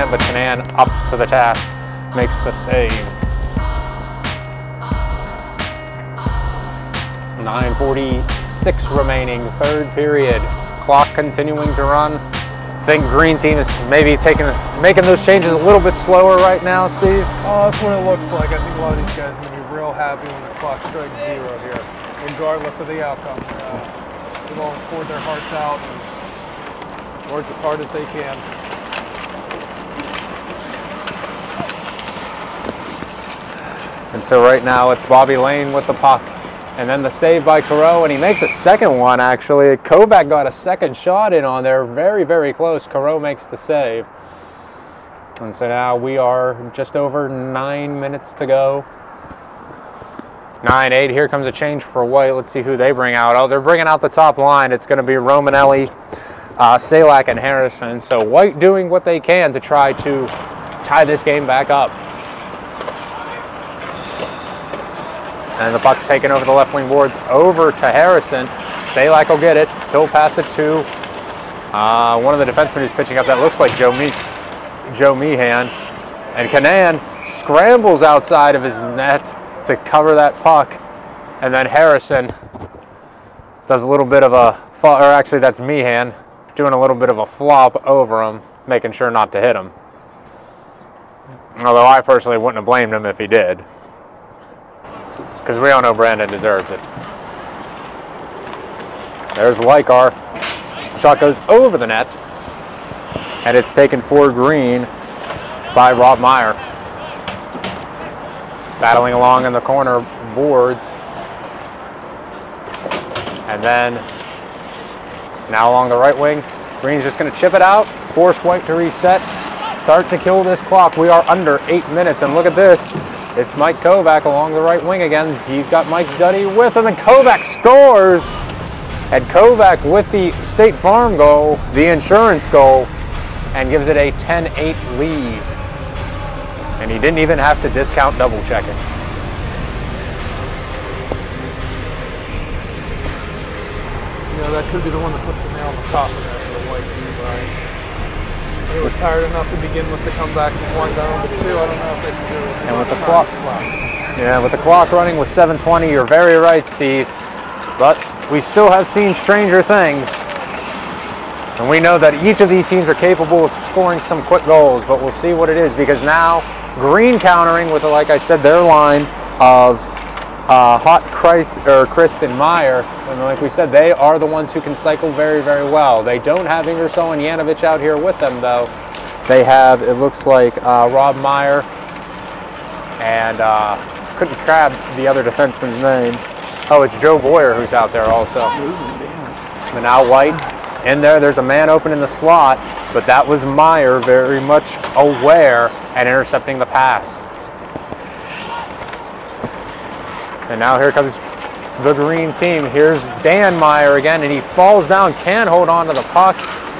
Canaan, but Canaan up to the task, makes the save. 9:46 remaining, third period. Clock continuing to run. I think green team is maybe making those changes a little bit slower right now, Steve. Oh, that's what it looks like. I think a lot of these guys are going to be real happy when the clock strikes 0 here, regardless of the outcome. They're going to pour their hearts out and work as hard as they can. And so right now it's Bobby Lane with the puck. And then the save by Carew, and he makes a second one, actually. Kovac got a second shot in on there, very, very close. Carew makes the save. And so now we are just over 9 minutes to go. 9-8, here comes a change for White. Let's see who they bring out. Oh, they're bringing out the top line. It's going to be Romanelli, Salak, and Harrison. So White doing what they can to try to tie this game back up. And the puck taken over the left wing boards over to Harrison. Salak will get it. He'll pass it to one of the defensemen who's pitching up. That looks like Joe Meehan. And Canaan scrambles outside of his net to cover that puck. And then Harrison does a little bit of a, or actually that's Meehan, doing a little bit of a flop over him, making sure not to hit him. Although I personally wouldn't have blamed him if he did, because we all know Brandon deserves it. There's Lykar. Shot goes over the net, and it's taken for green by Rob Meyer. Battling along in the corner boards. And then, now along the right wing, Green's just going to chip it out, force White to reset, start to kill this clock. We are under 8 minutes, and look at this. It's Mike Kovac along the right wing again. He's got Mike Duddy with him, and Kovac scores! And Kovac with the State Farm goal, the insurance goal, and gives it a 10-8 lead. And he didn't even have to discount double checking. You know, that could be the one that puts the nail on the coffin there for the White team, right? They were tired enough to begin with to come back from 1 down to 2. I don't know if they can do it. And with the clock, yeah, with the clock running with 7:20, you're very right, Steve. But we still have seen stranger things. And we know that each of these teams are capable of scoring some quick goals, but we'll see what it is, because now Green countering with, like I said, their line of Hot Christ or Kristen Meyer, and like we said, they are the ones who can cycle very, very well. They don't have Ingersoll and Yanovich out here with them, though. They have, it looks like, Rob Meyer, and couldn't grab the other defenseman's name. Oh, it's Joe Boyer who's out there also. But now White in there. There's a man open in the slot, but that was Meyer very much aware and intercepting the pass. And now here comes the green team. Here's Dan Meyer again, and he falls down, can't hold on to the puck,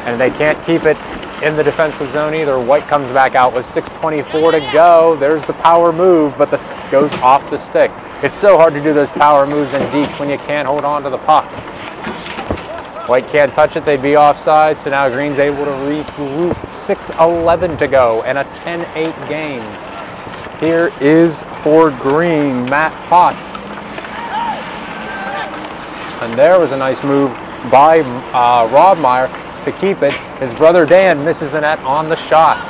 and they can't keep it in the defensive zone either. White comes back out with 6:24 to go. There's the power move, but this goes off the stick. It's so hard to do those power moves and dekes when you can't hold on to the puck. White can't touch it, they'd be offside, so now Green's able to regroup. 6:11 to go, and a 10-8 game. Here is for Green, Matt Hott. And there was a nice move by Rob Meyer to keep it. His brother Dan misses the net on the shot.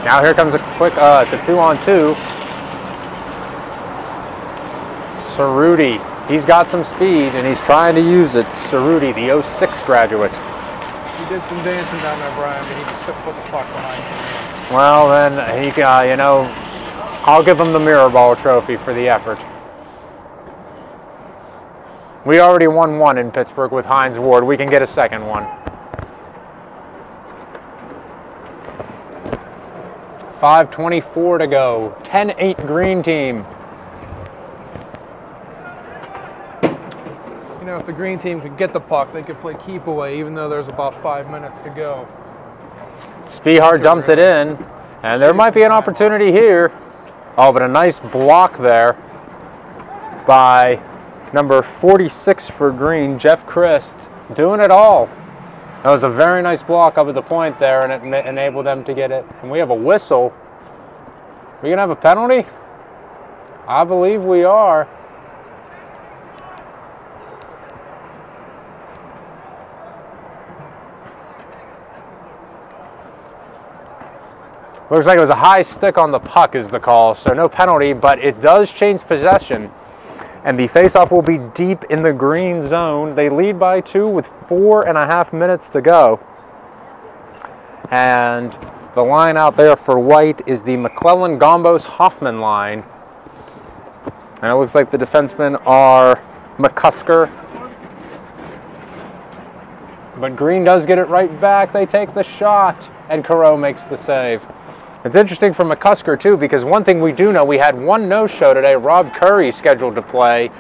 Now here comes a quick, it's a 2-on-2. Cerruti, he's got some speed and he's trying to use it. Cerruti, the 06 graduate. He did some dancing down there, Brian, but he just couldn't put the puck behind him. Well, then he, you know, I'll give him the Mirror Ball trophy for the effort. We already won one in Pittsburgh with Hines Ward. We can get a second one. 5:24 to go. 10-8 Green team. You know, if the Green team could get the puck, they could play keep away, even though there's about 5 minutes to go. Spihar dumped it in, and there might be an opportunity here. Oh, but a nice block there by number 46 for Green, Jeff Christ, doing it all. That was a very nice block up at the point there, and it enabled them to get it. And we have a whistle. Are we going to have a penalty? I believe we are. Looks like it was a high stick on the puck is the call, so no penalty, but it does change possession. And the faceoff will be deep in the green zone. They lead by 2 with 4.5 minutes to go. And the line out there for White is the McClellan-Gombos-Hoffman line. And it looks like the defensemen are McCusker. But Green does get it right back. They take the shot, and Carew makes the save. It's interesting for McCusker, too, because one thing we do know, we had one no-show today, Rob Curry scheduled to play,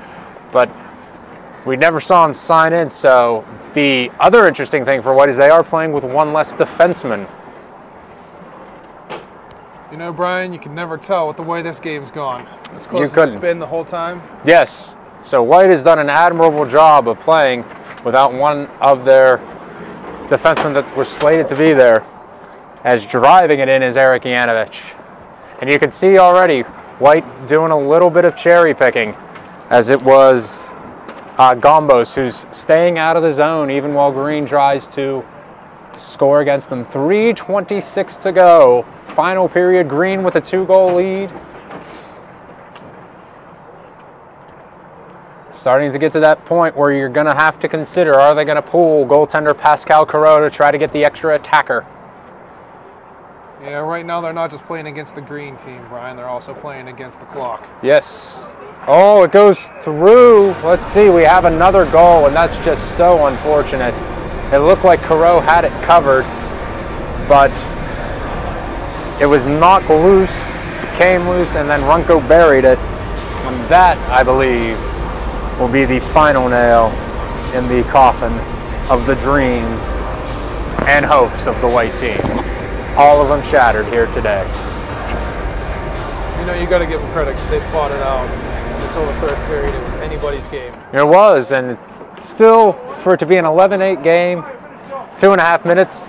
but we never saw him sign in. So the other interesting thing for White is they are playing with one less defenseman. You know, Brian, you can never tell with the way this game's gone. As close as it's been the whole time. Yes. So White has done an admirable job of playing without one of their defensemen that were slated to be there. As driving it in is Eric Yanovich. And you can see already White doing a little bit of cherry picking, as it was Gombos who's staying out of the zone even while Green tries to score against them. 3:26 to go. Final period, Green with a 2-goal lead. Starting to get to that point where you're going to have to consider, are they going to pull goaltender Pascal Carew to try to get the extra attacker? Yeah, right now they're not just playing against the Green team, Brian. They're also playing against the clock. Yes. Oh, it goes through. Let's see, we have another goal, and that's just so unfortunate. It looked like Carew had it covered, but it was knocked loose, came loose, and then Runco buried it. And that, I believe, will be the final nail in the coffin of the dreams and hopes of the White team. All of them shattered here today. You know, you got to give them credit because they fought it out until the third period. It was anybody's game. It was, and still, for it to be an 11-8 game, 2.5 minutes,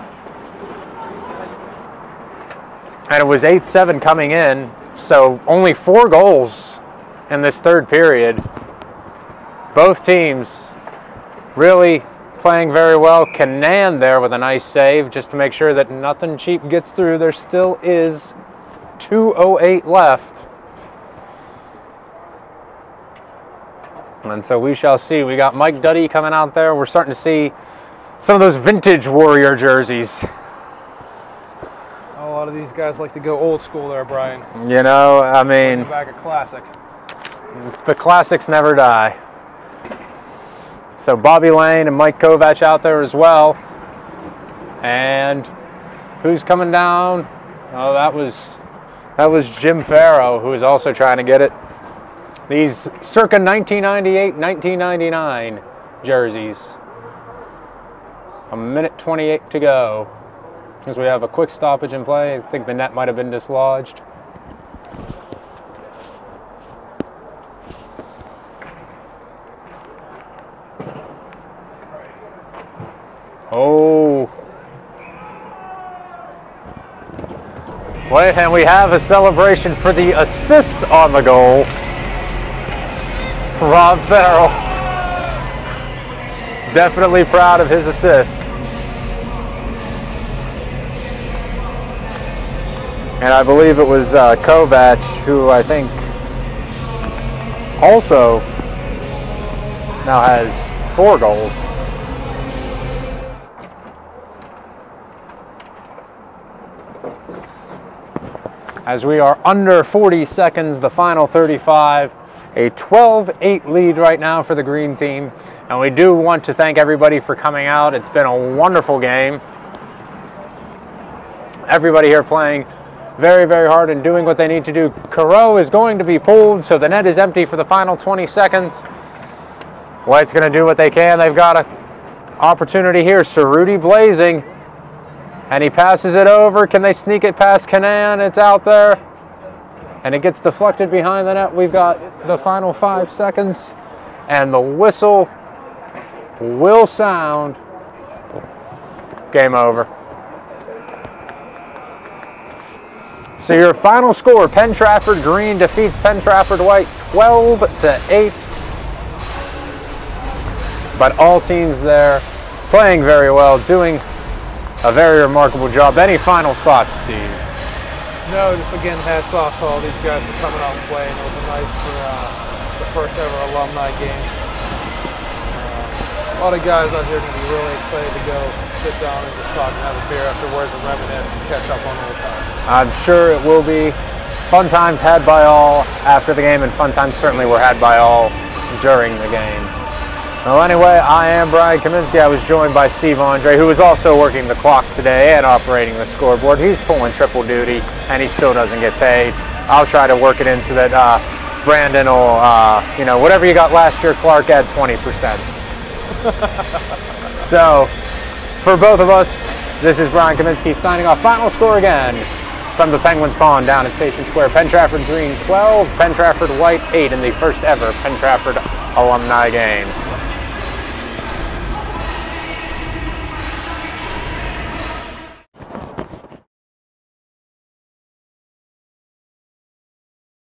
and it was 8-7 coming in, so only 4 goals in this third period. Both teams really playing very well. Canan there with a nice save just to make sure that nothing cheap gets through. There still is 2:08 left. And so we shall see. We got Mike Duddy coming out there. We're starting to see some of those vintage Warrior jerseys. A lot of these guys like to go old school there, Brian. You know, I mean, back a classic. The classics never die. So Bobby Lane and Mike Kovac out there as well. And who's coming down? Oh, that was Jim Farrow, who was also trying to get it. These circa 1998, 1999 jerseys. 1:28 to go. As we have a quick stoppage in play. I think the net might have been dislodged. Oh. Wait, and we have a celebration for the assist on the goal. Rob Farrell. Definitely proud of his assist. And I believe it was Kovac, who I think also now has 4 goals. As we are under 40 seconds, the final 35, a 12-8 lead right now for the Green team. And we do want to thank everybody for coming out. It's been a wonderful game. Everybody here playing very, very hard and doing what they need to do. Carew is going to be pulled, so the net is empty for the final 20 seconds. White's going to do what they can. They've got an opportunity here. Cerruti blazing. And he passes it over. Can they sneak it past Canan? It's out there. And it gets deflected behind the net. We've got the final 5 seconds. And the whistle will sound game over. So your final score, Penn Trafford Green defeats Penn Trafford White 12-8. But all teams there playing very well, doing a very remarkable job. Any final thoughts, Steve? No, just again, hats off to all these guys for coming out and playing. It was nice for the first ever alumni game. A lot of guys out here are going to be really excited to go sit down and just talk and have a beer afterwards and reminisce and catch up on old times. I'm sure it will be. Fun times had by all after the game, and fun times certainly were had by all during the game. Well, anyway, I am Brian Kaminsky. I was joined by Steve Andre, who is also working the clock today and operating the scoreboard. He's pulling triple duty, and he still doesn't get paid. I'll try to work it in so that Brandon will, you know, whatever you got last year, Clark, add 20%. So, for both of us, this is Brian Kaminsky signing off. Final score again from the Penguins Pond down at Station Square. Penn Trafford Green 12, Penn Trafford White 8 in the first ever Penn Trafford alumni game.